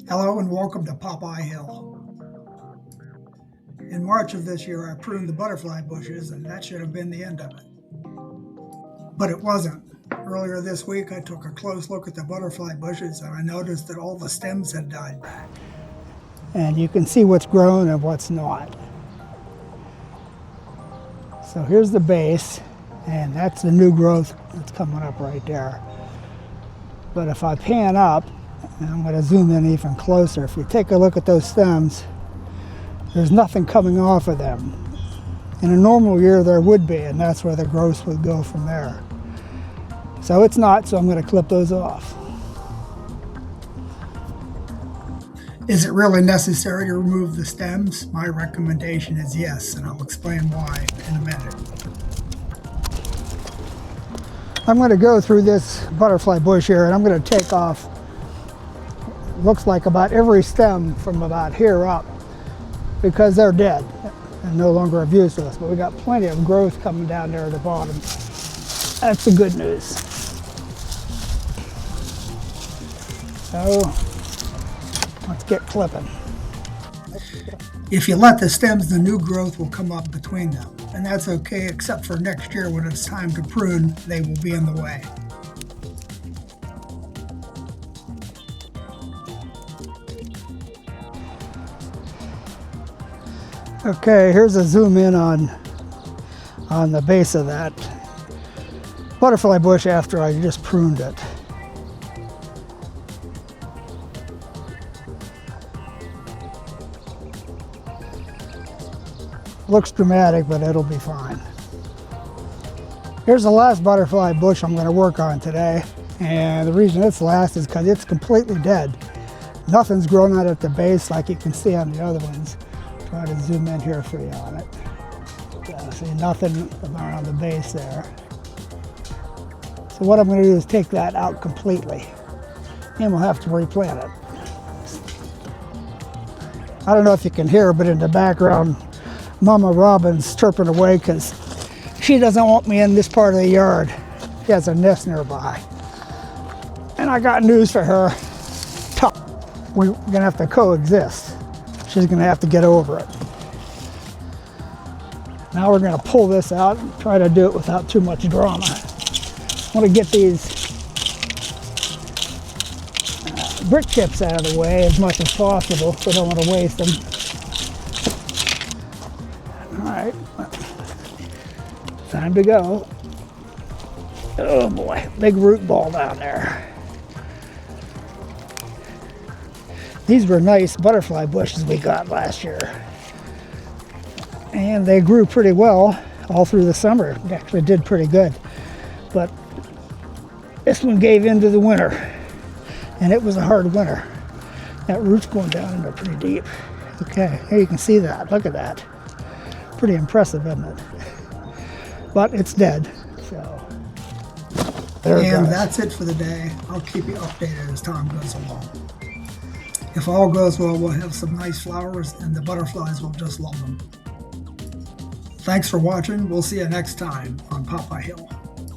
Hello and welcome to Popeye Hill. In March of this year I pruned the butterfly bushes and that should have been the end of it. But it wasn't. Earlier this week I took a close look at the butterfly bushes and I noticed that all the stems had died back. And you can see what's grown and what's not. So here's the base, and that's the new growth that's coming up right there. But if I pan up, and I'm going to zoom in even closer, if you take a look at those stems, there's nothing coming off of them. In a normal year there would be, and that's where the growth would go from there. So it's not, so I'm going to clip those off. Is it really necessary to remove the stems? My recommendation is yes, and I'll explain why in a minute. I'm going to go through this butterfly bush here, and I'm going to take off, looks like about every stem from about here up, because they're dead and no longer of use to us. But we got plenty of growth coming down there at the bottom. That's the good news. So let's get clipping. If you let the stems, the new growth will come up between them. And that's okay, except for next year when it's time to prune, they will be in the way. Okay, here's a zoom in on the base of that butterfly bush after I just pruned it. Looks dramatic, but it'll be fine. Here's the last butterfly bush I'm going to work on today, and the reason it's last is because it's completely dead. Nothing's grown out at the base like you can see on the other ones. Try to zoom in here for you on it. See nothing around the base there. So what I'm going to do is take that out completely, and we'll have to replant it. I don't know if you can hear, but in the background, Mama Robin's chirping away because she doesn't want me in this part of the yard. She has a nest nearby. And I got news for her. We're gonna have to coexist. She's gonna have to get over it. Now we're gonna pull this out and try to do it without too much drama. I want to get these brick chips out of the way as much as possible. We don't want to waste them. All right, time to go. Oh boy, big root ball down there. These were nice butterfly bushes we got last year. And they grew pretty well all through the summer. They actually did pretty good. But this one gave in to the winter. And it was a hard winter. That root's going down in there pretty deep. Okay, here you can see that. Look at that. Pretty impressive, isn't it? But it's dead. So there it goes. And that's it for the day. I'll keep you updated as time goes along. If all goes well, we'll have some nice flowers and the butterflies will just love them. Thanks for watching. We'll see you next time on Popeye Hill.